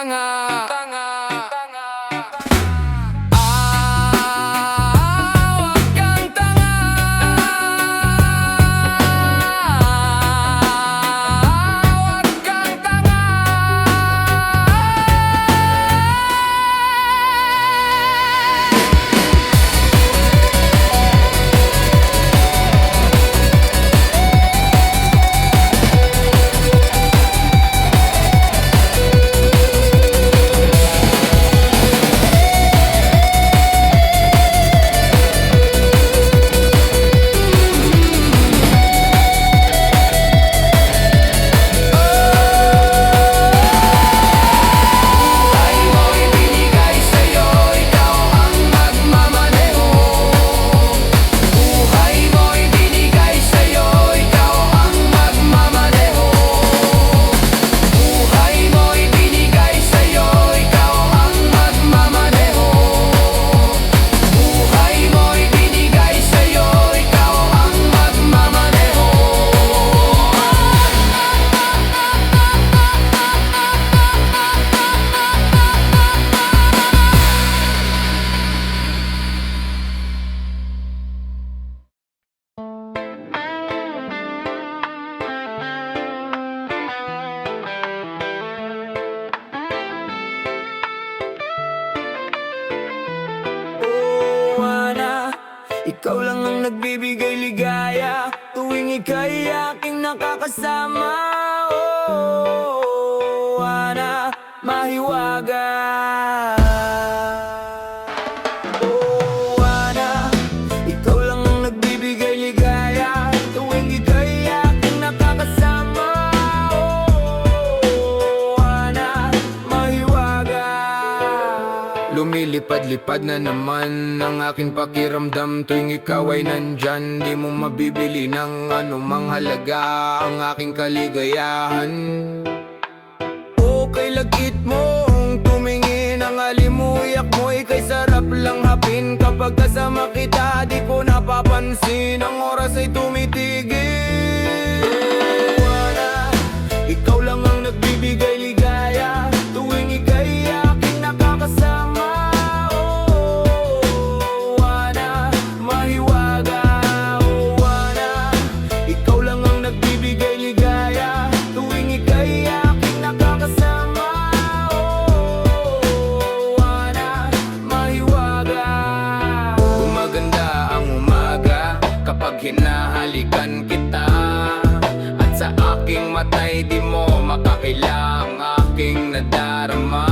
tanga. Wag kang tanga. Wag kang tanga. Ikaw lang ang nagbibigay ligaya tuwing ika'y aking nakakasama. Oh, Ana, mahiwaga. Oh, Ana, ikaw lang ang nagbibigay ligaya tuwing ika'y aking nakakasama. Oh, Ana, mahiwaga. Lumilipad-lipad na naman ang aking pakiramdam tuwing ikaw ay nandyan. Di mo mabibili ng anumang halaga ang aking kaligayahan. Okay, lagit mong tumingin, ang alimuyak mo ika'y sarap lang hapin. Kapag kasama kita di ko napapansin, ang oras ay tumitigil. Wala, ikaw lang ang nagbibigay ligaya tuwing ika'y aking nakakasama. Hinahalikan kita at sa aking matay di mo makakilang aking nadarama.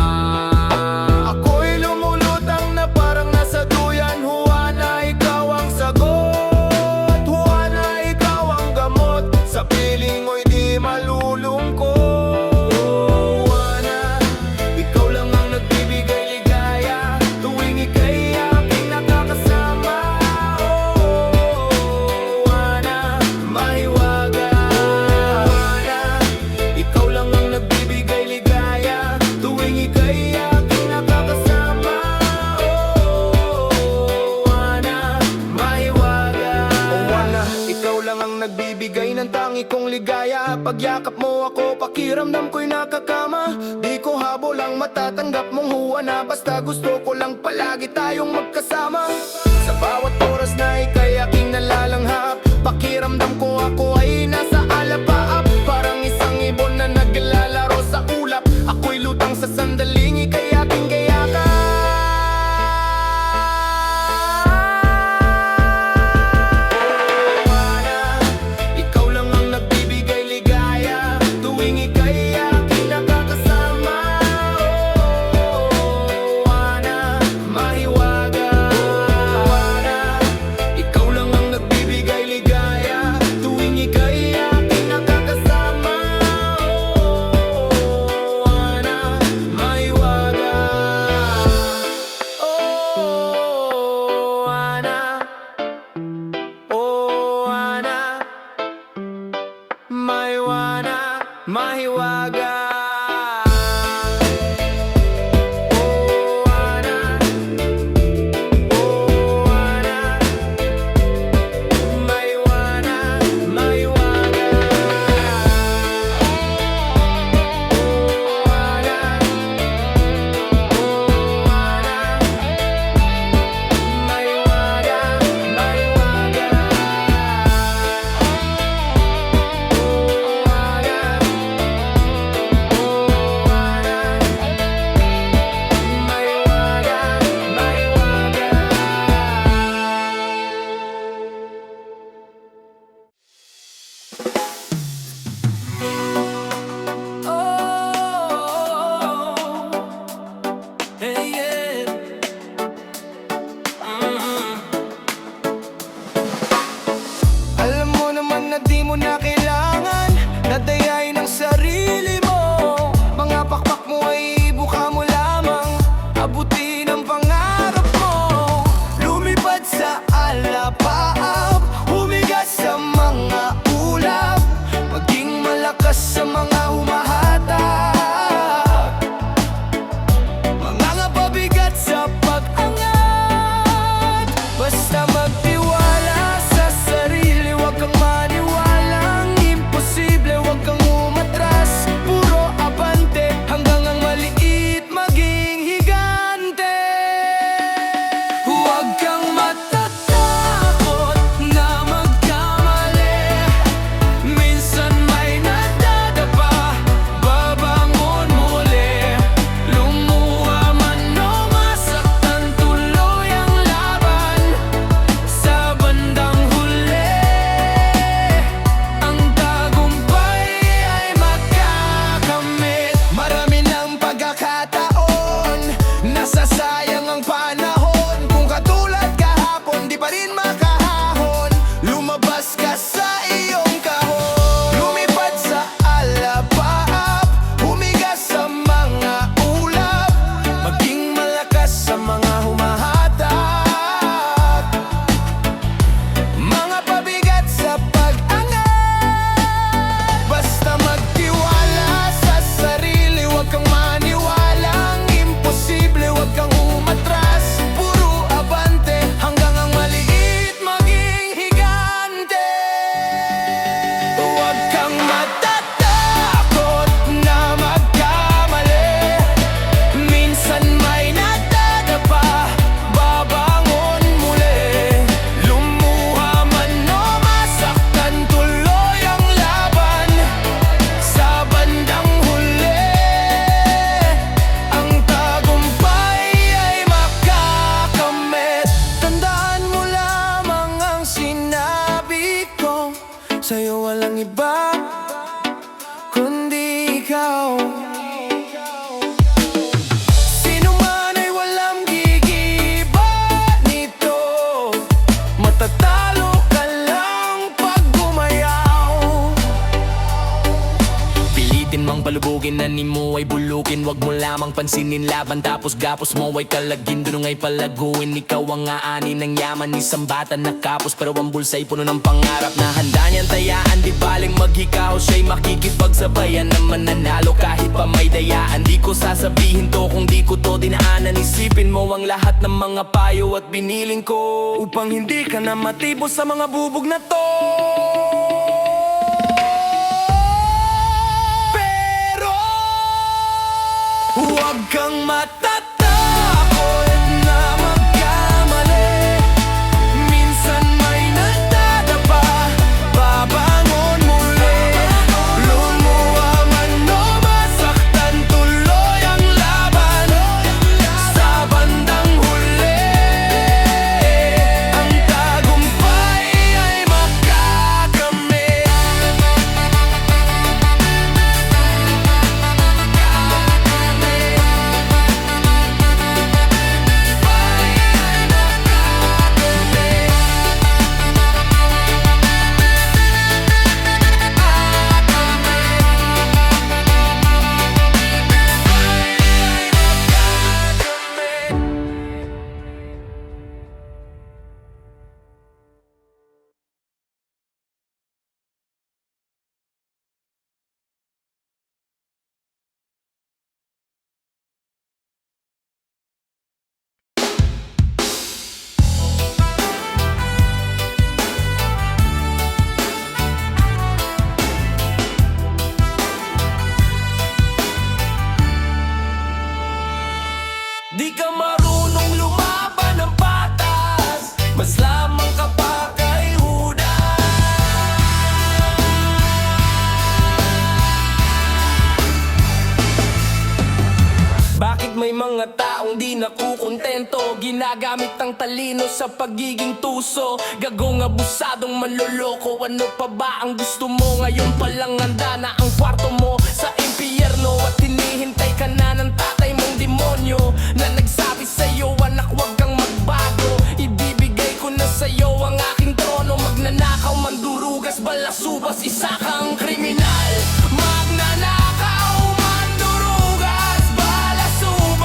Ako'y lumulutang na parang nasa duyan. Juana, ikaw ang sagot. Juana, ikaw ang gamot sa piling mo'y di malulungkot. Juana, ikaw lang ang nagbibigay ligaya tuwing ika'y aking nakakasama. Nagbibigay ng tangi kong ligaya. Pagyakap mo ako, pakiramdam ko'y nakakama. Di ko habol ang matatanggap mong Juana, basta gusto ko lang palagi tayong magkasama. Sa bawat oras na ika'y aking nalalanghap, pakiramdam ko ako ay nasa alapaap. Parang isang ibon na naglalaro sa ulap, ako'y lutang sa sandaling ika'y aking gayaka. Mahiwaga. ikaw. Sino man ay walang gigiba nito, matatalo ka lang pag gumayaw. Pilitin mang palubugin, ani mo ay bulukin. Wag mo lamang pansinin laban, tapos gapos mo ay kalagin. Dunong ay palaguin, ikaw ang aani ng yaman. Isang bata na kapos, pero ang bulsa'y puno ng pangarap na handa niyang tayaan. Di baling maghikaw, siya'y makikipagsabayan na mananalo kahit pa may dayaan. Di ko sasabihin to kung di ko to dinaanan. Isipin mo ang lahat ng mga payo at biniling ko, upang hindi ka na matibos sa mga bubog na to. Huwag kang matatakot na magkamali. Minsan may nadadapa, babangon muli. Lumuha man o masaktan, tuloy ang laban. Sa bandang huli, ang tagumpay ay makakamit. Di ka marunong lumaban ng patas, mas lamang ka pa kay Judas. Bakit may mga taong di nakukontento? Ginagamit ang talino sa pagiging tuso. Gagong abusadong manloloko. Ano pa ba ang gusto mo? Ngayon palang handa na ang kwarto mo sa impyerno, at hinihintay ka na ng tatay mong demonyo na nagsabi sa'yo, anak, wag kang magbago. Ibibigay ko na sa'yo ang aking trono. Magnanakaw, mandurugas, balasubas, isa kang kriminal. Magnanakaw, mandurugas, balasubas,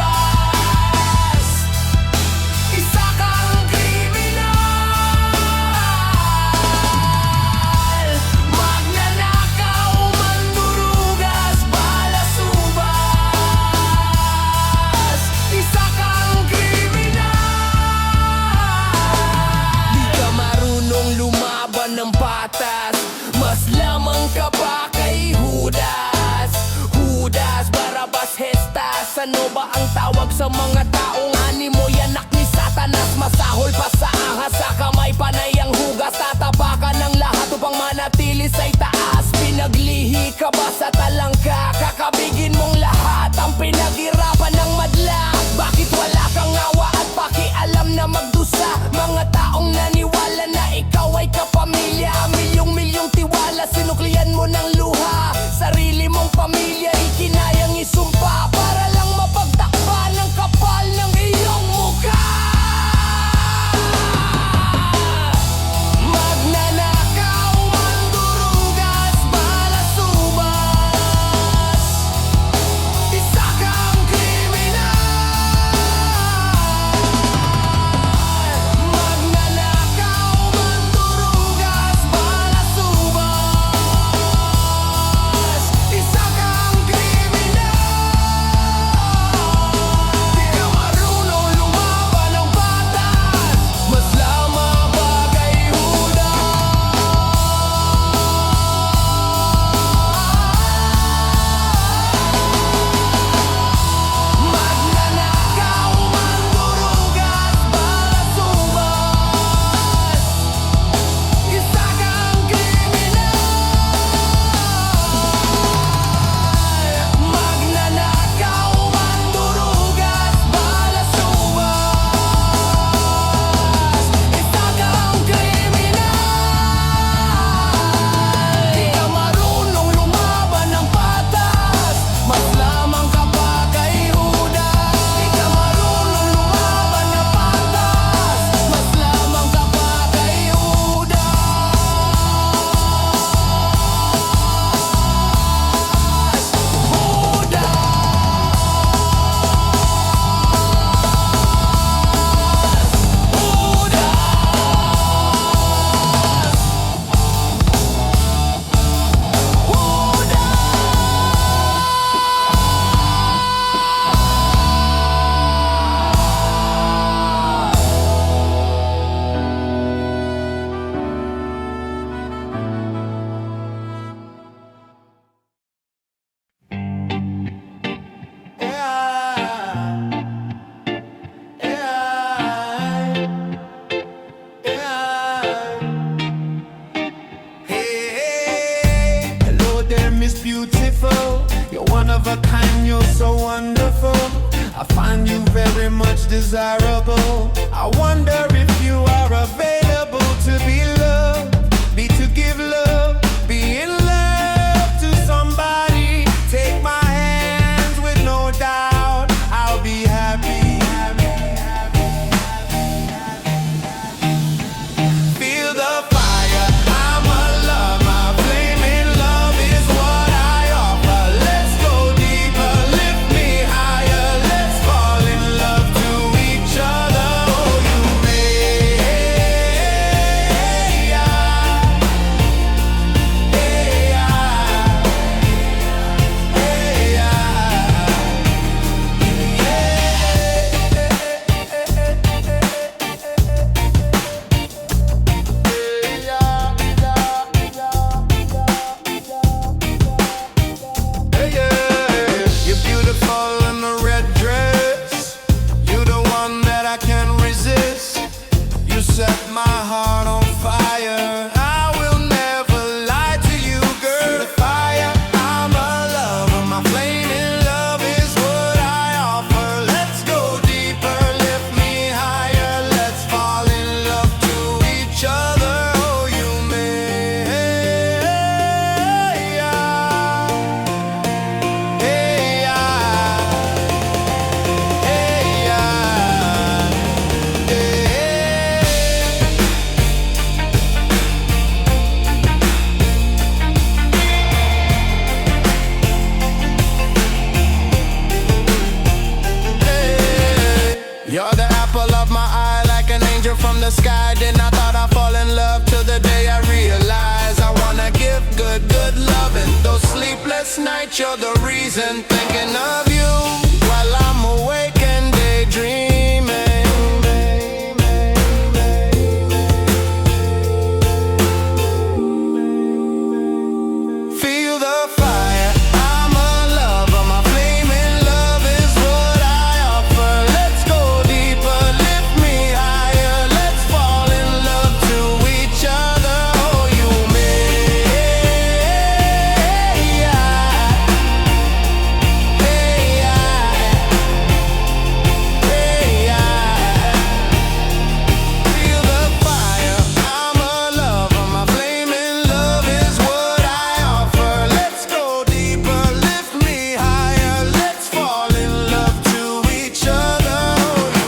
isa kang kriminal. Magnanakaw, mandurugas, balasubas, isa kang kriminal. Di ka marunong lumaban ng patas, mas lamang ka pa kay Judas. Judas, Barabas, Hestas, ano ba ang tawag sa mga taong animoy anak ni Satanas? Masahol pa sa ahas, sa kamay panay ang hugas. Tatapakan ng lahat upang manatili sa itaas. Pinaglihi ka ba sa talangka? Kakabigin mong lahat ang pinaghirapan ng madla. Bakit wala kang awa at pakialam na magdusa? Mga taong naniwala na ikaw ay kapamilya, milyong-milyong tiwala, sinuklian mo ng luha. Sarili mong pamilya, ikinayang isumpa para lang mapagtakpan ang kapal ng iyong mukha. Magnanakaw, mandurugas, balasubas, isa kang beautiful. You're one of a kind, you're so wonderful. I find you very much desirable. I wonder if you are available to be loved, be to give love, be in love to somebody. Take my hands with no doubt, I'll be happy. Feel the fire, I'm a love, my flaming love is what I offer. Let's go deeper, lift me higher, let's fall in love to each other. Oh, you may, you're beautiful in the red dress. You're the one that I can't resist. You set my heart on fire. I will never lie to you, girl. The fire, I'm a lover. My flaming love is what I offer. Let's go deeper, lift me higher. Let's fall in love to each other. Oh, you may. You're the apple of my eye, like an angel from the sky. Then I thought I'd fall in love till the day I realized I wanna give good, good loving. Those sleepless nights, you're the reason. Thinking of you while I'm awake and daydreaming. Feel the fire, I'm a lover. My flaming love is what I offer. Let's go deeper, lift me higher. Let's fall in love to each other. Oh, you feel the fire, I'm a lover. My flaming love is what I offer. Let's go deeper, lift me higher. Let's fall in love to each other. Oh, you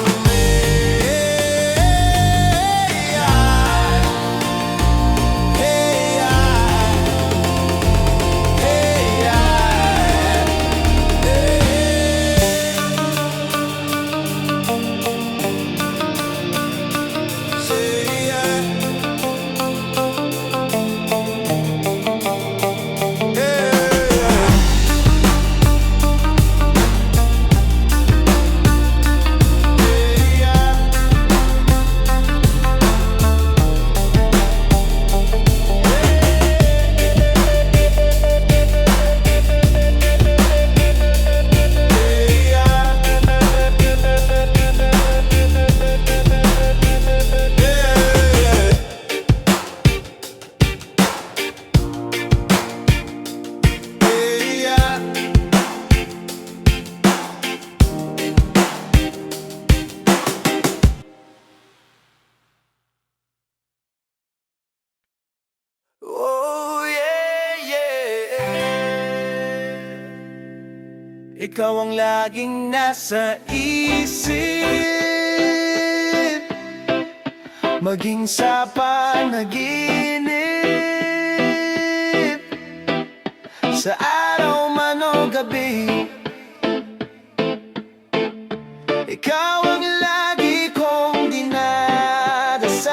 oh, yeah. Ikaw ang laging nasa isip, maging sa panaginip, sa araw man o gabi. Ikaw ang lagi kong dinadasal,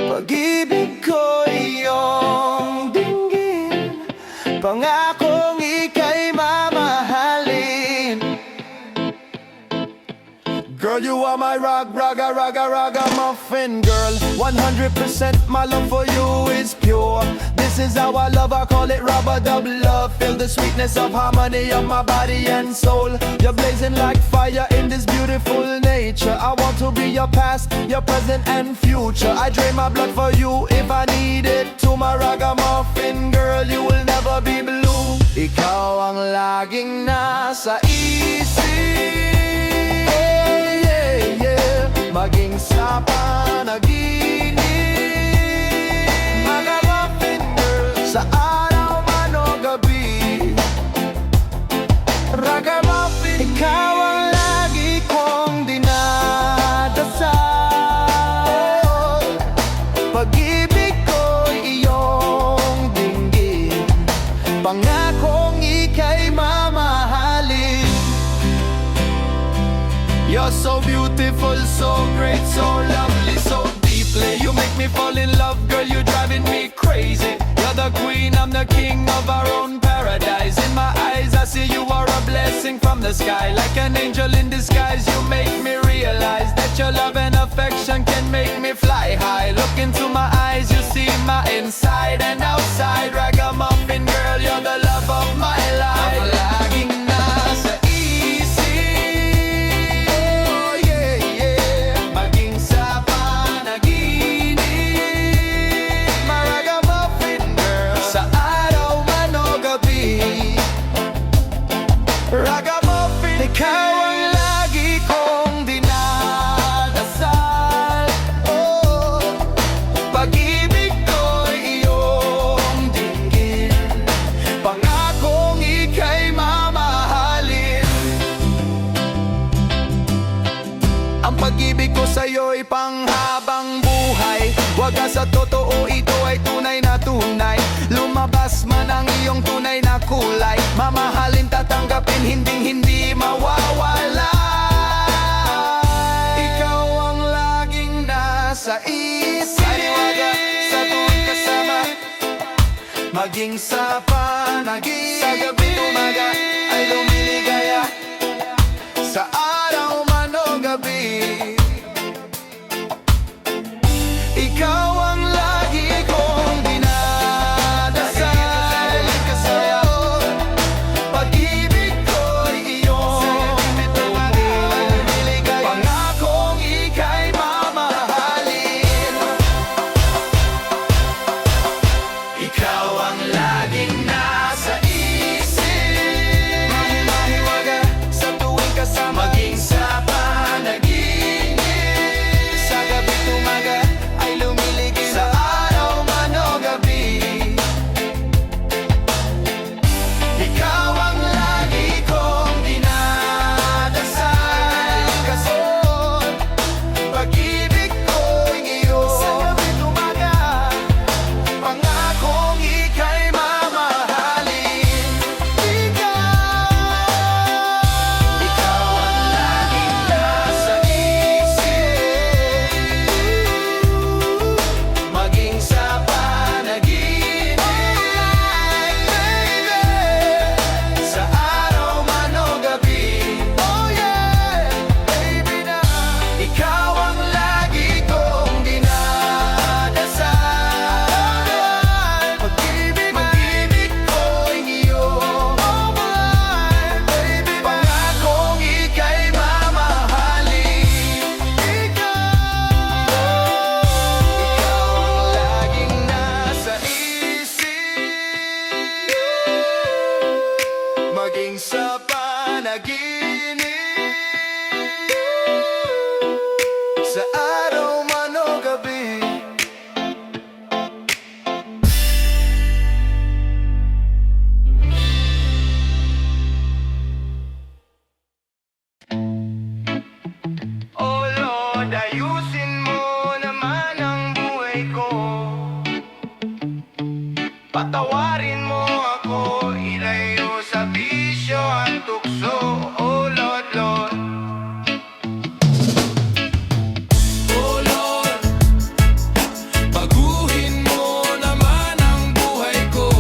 pag-ibig ko iyong dinggin, pangakong ika'y mamahalin. Girl, you are my ragamuffin, girl. 100% my love for you is pure. This is how I love, I call it rub-a-dub love. Feel the sweetness of harmony of my body and soul. You're blazing like fire in this beautiful nature. I want to be your past, your present and future. I drain my blood for you if I need it. To my ragamuffin, girl, Ikaw ang laging nasa isip, maging sa panaginip. Mga muffin girl, sa araw man o gabi. Ragamuffin, ikaw ang lagi kong dinadasal. Pag-ibig ko'y iyong dinggin, pangakong ika'y mamahalin. You're so beautiful, so great, so lovely, so deeply. You make me fall in love, girl, you're driving me crazy. You're the queen, I'm the king of our own paradise. In my eyes, I see you are a blessing from the sky. Like an angel in disguise, you make me realize that your love and affection can make me fly high. Look into my eyes, you see my inside and outside. Ragamuffin girl, you're the love of my life. Ang laging nasa isip, oh yeah, yeah, maging sa panaginip. My ragamuffin girl, sa araw man o gabi. Ragamuffin, ikaw ang lagi kong dinadasal. Oh, pag-ibig ko'y iyong dinggin, pangakong ika'y mamahalin. Ang pag-ibig ko sa'yo'y panghabang buhay. Wagas sa totoo, ito ay tunay na tunay. Lumabas man ang iyong tunay na kulay, mamahalin, tatanggapin, hindi mawawala. Ikaw ang laging nasa isip, sa tuwing kasama, maging sa panaginip. Sa gabi umaga ay lumiligaya, sa araw man o gabi. Ikaw ang lagi kong dinadasal. Pag-ibig ko'y iyong lumiligaya, pangakong ika'y mamahalin. Ikaw ang laging nasa isip, mahiwaga sa tuwing kasama, maging sa panaginip. Sa gabi't umaga ay lumiligid, sa araw man o gabi. Ikaw ang lagi kong dinadasal. Kason, pag-ibig ko'y iyong sa gabi't umaga, pangakong ika'y mamahalin. Ikaw ang laging nasa isip, maging sa panaginip. Sa araw man o gabi. Oh yeah, baby na. Ikaw ang lagi kong dinadasal. Pag-ibig ko'y iyong baby, pangakong ika'y mamahalin. Ikaw ang laging nasa isip, maging sa panaginip. Sa araw man o gabi. Oh Lord, ayusin mo naman ang buhay ko. Patawarin mo ako, ilayo sa bisyo at tukso. Oh Lord, Lord. Oh Lord, baguhin mo naman ang buhay ko.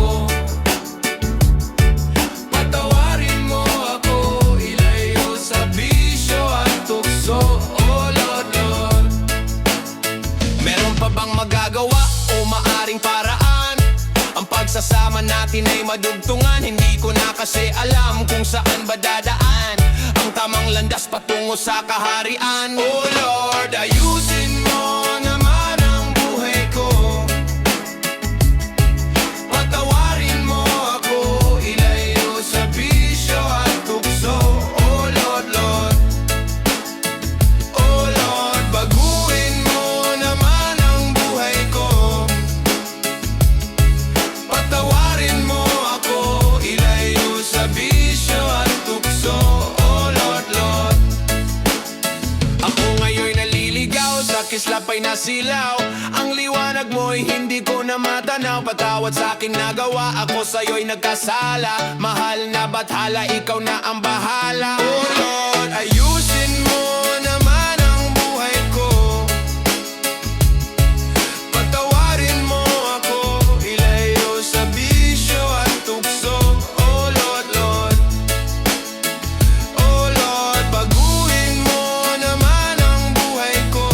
Patawarin mo ako, ilayo sa bisyo at tukso. Oh Lord, Lord. Meron pa bang magagawa o maaring paraan? Ang pagsasama natin ay madugtungan. Hindi ko na kasi alam kung saan ba dadaan ang tamang landas patungo sa kaharian. Oh Lord, ayusin mo naman ang buhay ko. Patawarin mo ako, ilayo ay nasilaw. Ang liwanag mo'y hindi ko na matanaw. Patawad sa aking nagawa, ako sa'yo'y nagkasala. Mahal na bathala, ikaw na ang bahala. Oh Lord, ayusin mo naman ang buhay ko. Patawarin mo ako, ilayo sa bisyo at tukso. Oh Lord, Lord. Oh Lord, baguhin mo naman ang buhay ko.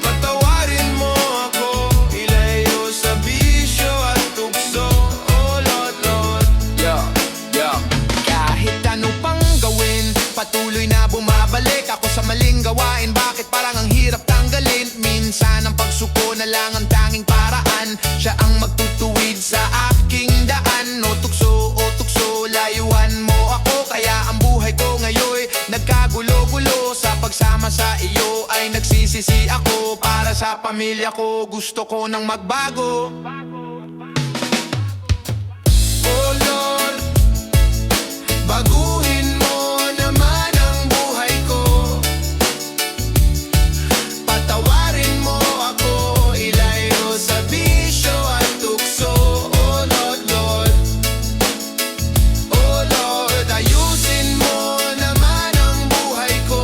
Patawarin mo ako, ilayo sa bisyo at tukso. Oh Lord, Lord. Kahit ano pang gawin, patuloy na bumabalik ako sa maling gawain. Bakit parang ang hirap tanggalin? Minsan ang pagsuko na lang ang tanging paraan. Siya ang magtutuwid sa aking daan. O tukso, layuan mo ako. Kaya ang buhay ko ngayon nagkagulo-gulo. Sa pagsama sa iyo ay nagsisisi ako. Para sa pamilya ko gusto ko nang magbago. Oh Lord, baguhin mo naman ang buhay ko. Patawarin mo ako, ilayo sa bisyo at tukso. Oh Lord, Lord. Oh Lord, ayusin mo naman ang buhay ko.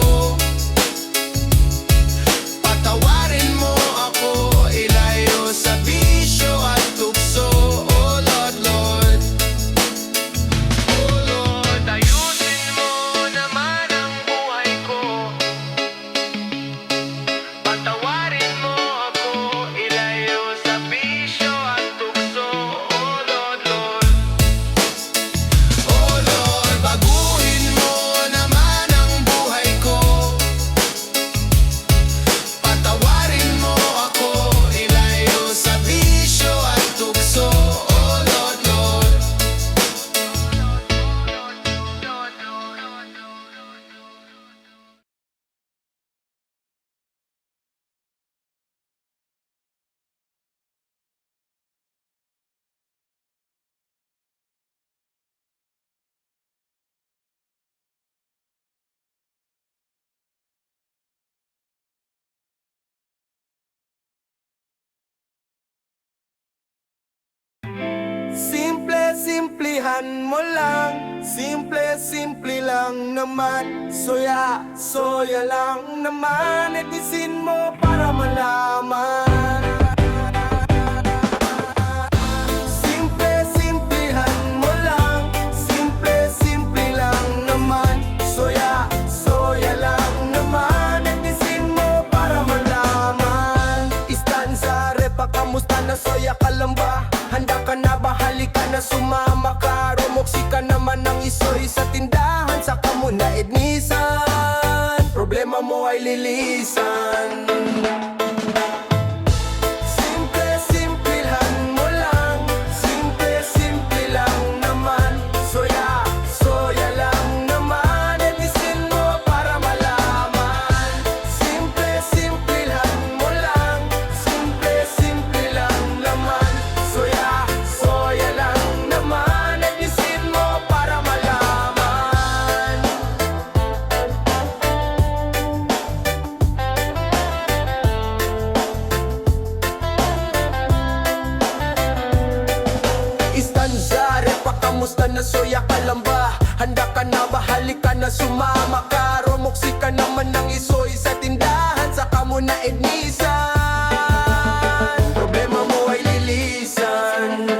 Patawarin mo ako, ilayo sa bisyo at tukso. Oh Lord, Lord. Oh Lord, ayusin mo naman ang buhay ko. Patawarin mo ako, ilayo sa bisyo at tukso. Oh Lord, Lord. Oh Lord, baguhin mo naman ang buhay ko. Patawarin mo ako, ilayo sa bisyo at tukso. Oh Lord, Lord. Simplihan mo lang. Simple lang naman. Soya lang naman. Edisin mo para malaman. Simplihan mo lang. Simple lang naman. Soya lang naman. Edisin mo para malaman. Istanza, repa, kamusta na soya ka lang ba? Handa ka na ba? Halika na, sumama ka. Rumoksi ka naman ng isoy sa tindahan. Saka mo na ednisan. Problema mo ay lilisan. Simplihan mo lang. Simple lang naman. Soya lang naman. Edisin mo para malaman. Simplihan mo lang. Simple lang naman. Soya lang naman. Edisin mo para malaman. Istanza, repa, kamusta na soya ka lang ba? Handa ka na ba? Halika na, sumama ka. Rumoksi ka naman ng isoy sa tindahan. Saka mo na ednisan. Problema mo ay lilisan.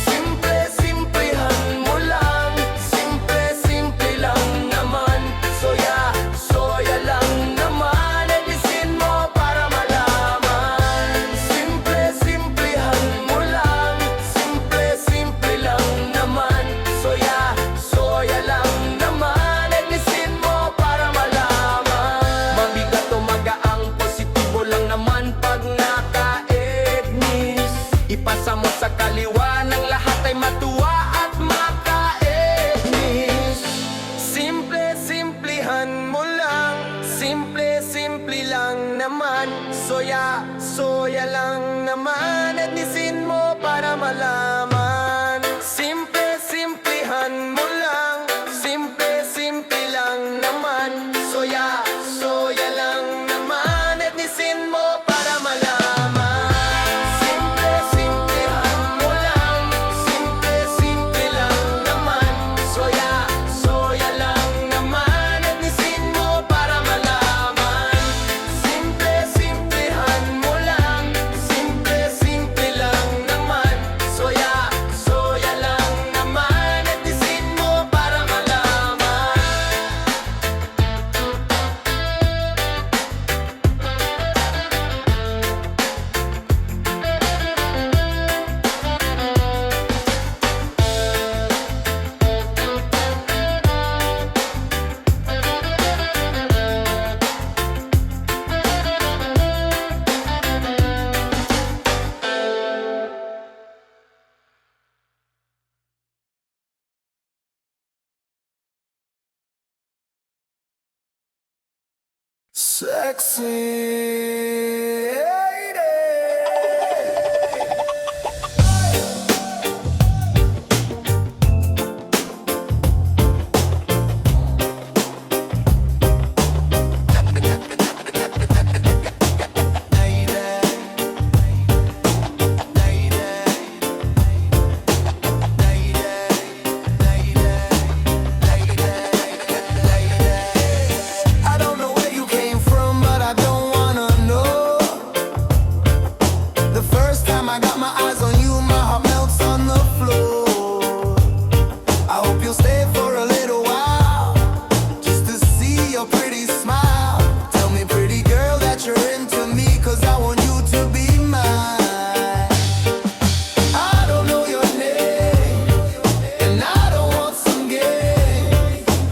Simplihan mo lang. Simple lang naman. Soya lang naman. Edisin mo para malaman. Simplihan mo lang. Simple lang naman. Soya lang naman. Edisin mo para malaman. Mabigat o magaang, positibo lang naman pag naka-ednis. Ipasa mo sa kaliwa ng lahat ay matuwa at maka-ednis. Simplihan mo lang. Simple lang naman. Soya lang naman. Ednisin mo para malaman. Simplihan mo lang. Simple lang naman. Soya Sexy lady. I don't know where you came from, but I don't wanna know. The first time I got my eyes on you, my heart melts on the floor. I hope you'll stay for a little while, just to see your pretty smile. Tell me, pretty girl, that you're into me, 'cause I want you to be mine. I don't know your name, and I don't want some game.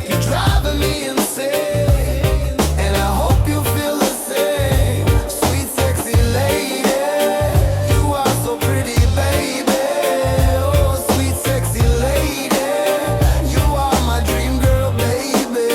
You're driving me insane, and I hope you feel the same. Sweet, sexy lady, you are so pretty, baby. Oh, sweet, sexy lady, you are my dream girl, baby.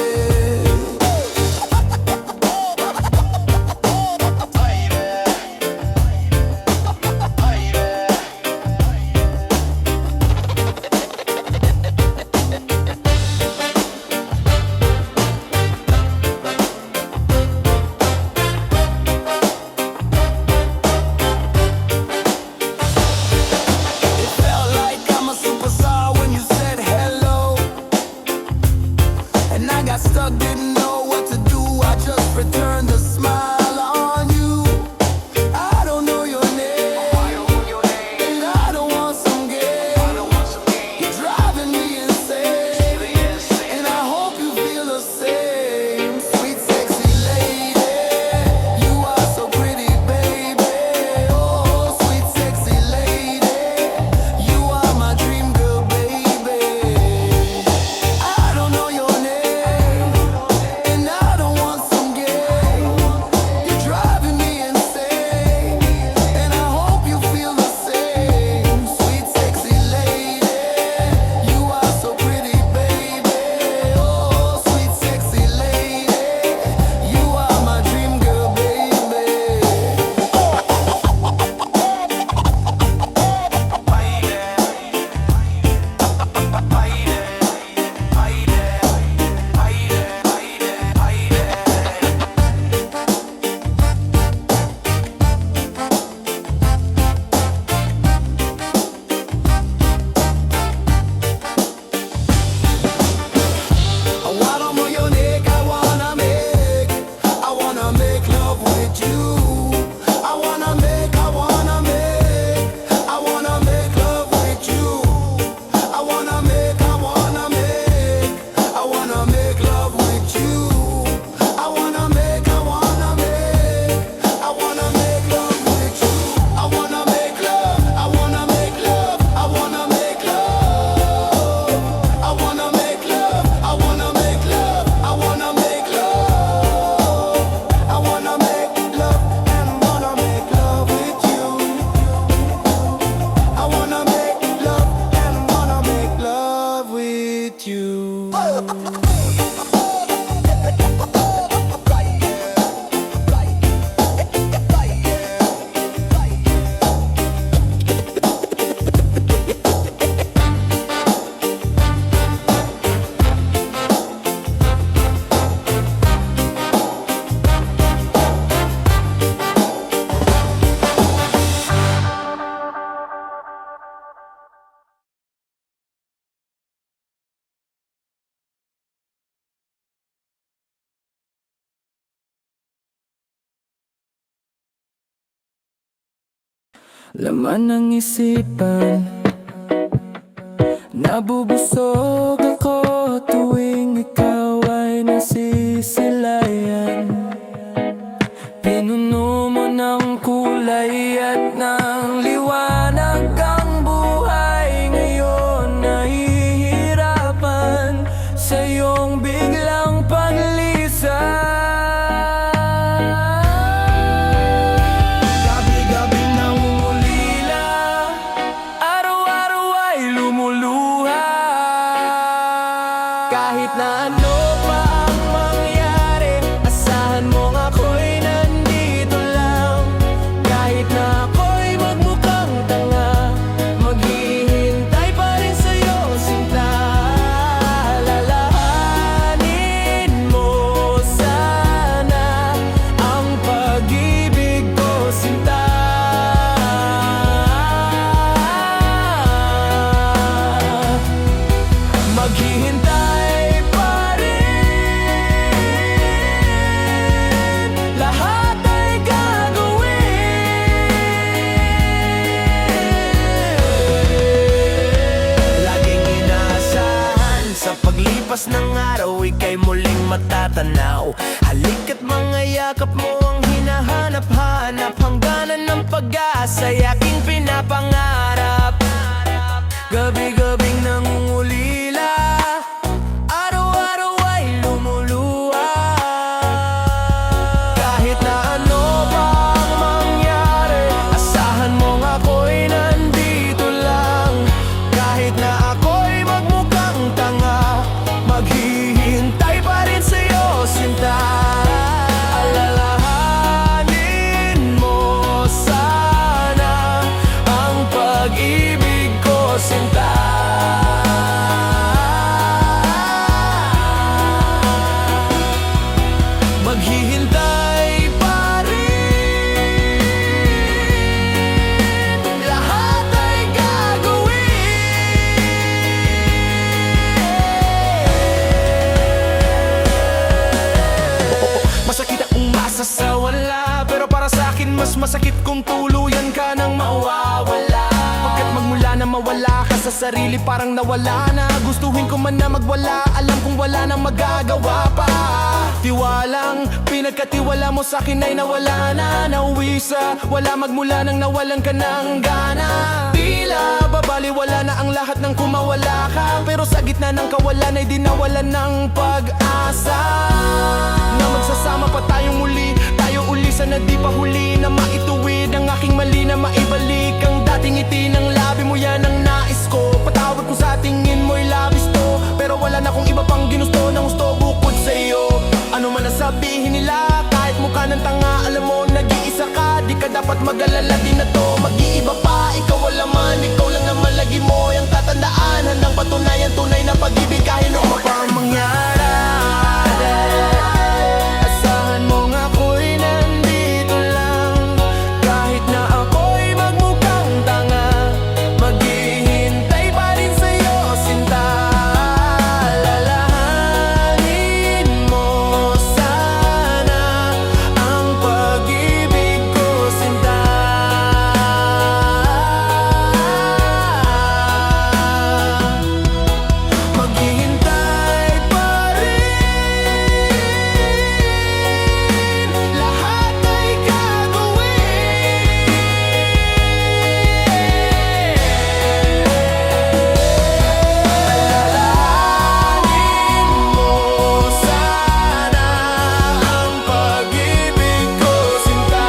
It felt like I'm a superstar when you said hello, and I got stuck, didn't know what to do. I just returned the smile on you. I don't know your name, and I don't want some game. You're driving me insane, and I hope you feel the same. Sweet, sexy lady, you are so pretty, baby. Oh, sweet, sexy lady, you are my dream girl, baby. I don't know your name, and I don't want some game. You're driving me insane, and I hope you feel the same. Sweet, sexy lady, you are so pretty, baby. Oh, sweet, sexy lady, you are my dream girl, baby. I wanna move your neck, I wanna make love with you. I wanna make love with you. I wanna make love with you. I wanna make love with you. I wanna make love, I wanna make love, I wanna make love. I wanna make love, I wanna make love, I wanna make love. I wanna make love and wanna make love with you. I wanna make love and wanna make love with you. Laman ng isipan, nabubusog ako tuwing ikaw ay nasisilayan. Pinuno mo ng kulay at ng liwanag ang buhay. Ngayon nahihirapan sa iyong biglang paglisan. Gabi-gabi nangungulila, araw-araw ay lumuluha. Kahit na ano pa ang mangyari, bukas ng araw, ika'y muling matatanaw. Halika't mga yakap mo ang hinahanap-hanap, hangganan ng pag-asa'y aking pinapangarap. Gabi-gabing nangungulila, araw-araw ay lumuluha. Kahit na ano pang mangyari, asahan mong ako'y nandito lang. Kahit na ako'y magmukhang tanga, maghihintay pa rin sa'yo, sinta. Alalahanin mo sana ang pag-ibig ko, sinta. Maghihintay pa rin, lahat ay gagawin. Masakit ang umasa sa wala, pero para sa akin mas masakit kung tuluyan ka nang mawawala. Pagkat magmula na mawala ka sa sarili, parang nawala na. Gustuhin ko man na magwala, alam kong wala nang magagawa pa. Tiwalang pinagkatiwala mo sa'kin ay nawala na. Nauwi sa wala, magmula nang nawalan ka ng gana. Tila babaliwala na ang lahat ng kumawala ka, pero sa gitna ng kawalan ay di nawalan ng pag-asa na magsasama pa tayong muli. Tayo uli, sana di pa huli na maituwid ang aking mali, na maibalik ang dating ngiti ng labi mo. Yan ang nais ko, patawad kung sa tingin mo'y labis to, pero wala na kung iba pang ginusto na gusto bukod sa'yo. Ano man ang sabihin nila, kahit mukha ng tanga, alam mo nag-iisa ka, di ka dapat mag-alala. Di na to mag-iiba pa, ikaw wala man, ikaw lang naman lagi mo yung tatandaan. Handang patunayan tunay na pag-ibig kahit ano pa ang mangyari. Asahan mo nga ako'y nandito lang. Kahit na ako'y magmukhang tanga, maghihintay pa rin sa'yo, sinta. Alalahanin mo sana ang pag-ibig ko, sinta. Maghihintay pa rin, lahat ay gagawin. Alalahanin mo sana ang pag-ibig ko, sinta.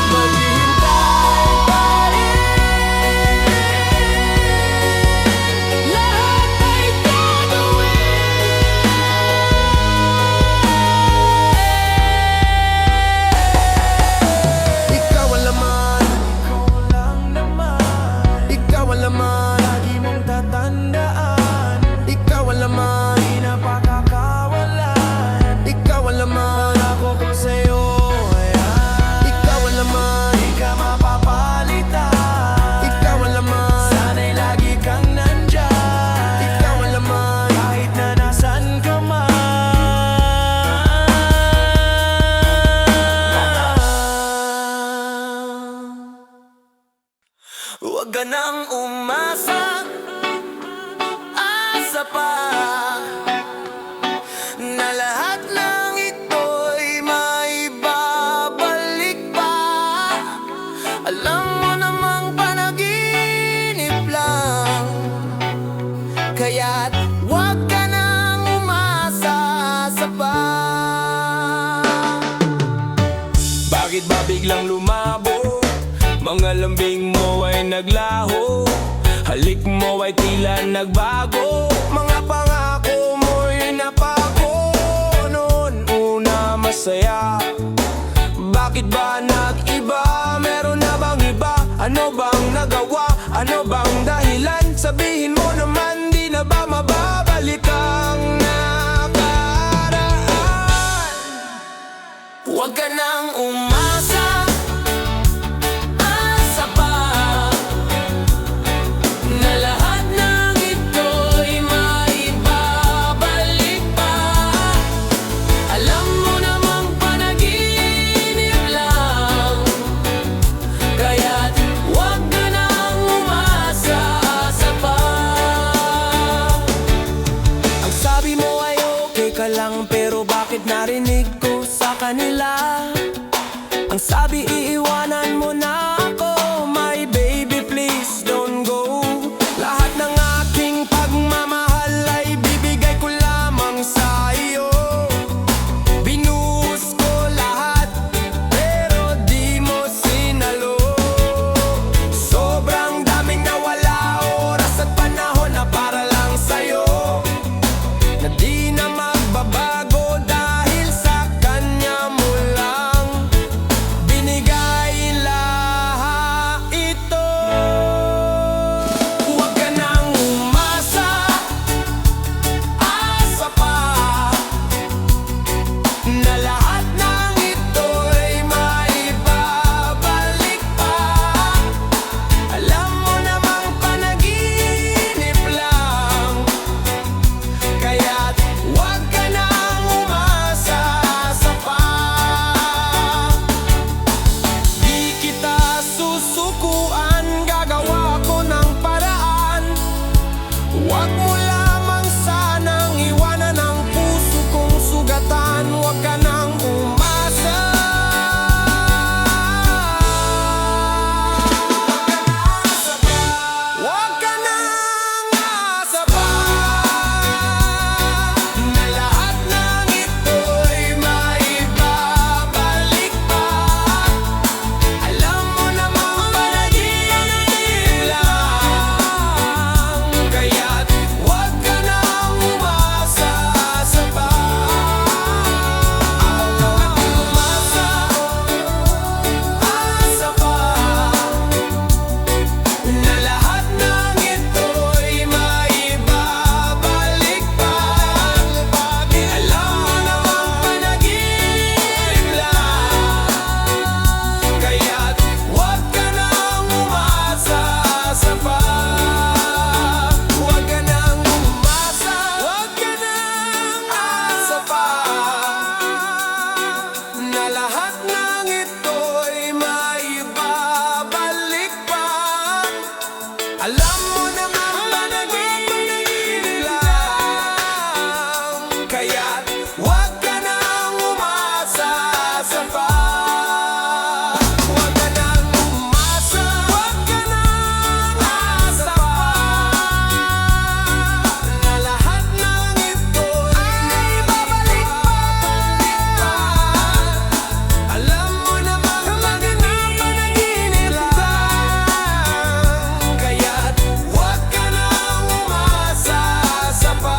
Maghihintay pa rin, lahat ay gagawin. Ikaw ang laman, ikaw ang laman, lagi mong tatandaan. Ikaw ang laman, di na pakakawalan. Ikaw ang laman, ako ko sa'yo. Ikaw ang laman, di ka mapapalitan. Ikaw ang laman, sana'y lagi kang nandyan. Ikaw ang laman, kahit na nasan ka man. Huwag ka nang umasa, asa pa na lahat ng ito'y maibabalik pa. Alam mo namang panaginip lang, kaya't huwag ka nang umasa, asa pa. Bakit ba biglang lumabo? Mga lambing mo ay naglaho, halik mo ay tila nagbago. Mga pangako mo'y napako, noon una masaya. Bakit ba nag-iba? Meron na bang iba? Ano bang nagawa? Ano bang dahilan? Sabihin mo naman, di na ba mababalik ang nakaraan? Huwag ka nang umasa, asa pa na lahat ng ito'y maibabalik pa. Alam mo namang panaginip lang, kaya't huwag ka nang kanila. Ang sabi, iiwanan mo na ako. My baby, please don't go. Lahat ng aking pagmamahal ay bibigay ko lamang sa iyo. Binuhos ko lahat, pero di mo sinalo. Sobrang daming nawala, oras at panahon na para lang sa'yo, na di na magbabago dahil sa kanya mo lang binigay lahat ito. Huwag ka nang umasa, asa pa, na lahat ng ito'y maibabalik pa. Alam mo namang panaginip lang, kaya't huwag ka nang umasa sa pa. Di kita susukuan, gagawa ko ng paraan. Huwag mo lamang sanang iwanan ang puso kong sugatan. Huwag ka nang umasa. Huwag ka nang asa pa, na lahat ng ito'y maibabalik pa. Alam mo namang panaginip lang, kaya't huwag ka nang umasa sa pa. Umasa, asa pa, na lahat ng ito'y maibabalik pa. Alam mo namang panaginip lang, kaya't huwag ka nang umasa sa pa. Huwag ka nang umasa, huwag ka nang asa pa, na lahat ng ito'y maibabalik pa. Alam mo naman panaginip lang, kaya't huwag ka nang umasa sa pa. Huwag ka nang umasa, huwag ka nang asa pa, na lahat ng ito'y babalik pa. Alam mo namang panaginip lang, kaya't huwag ka nang umasa sa pa.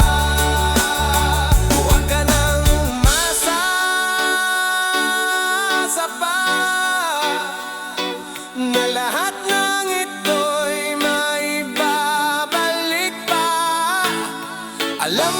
Huwag ka nang umasa sa pa, na lahat ng ito'y maibabalik pa. Alam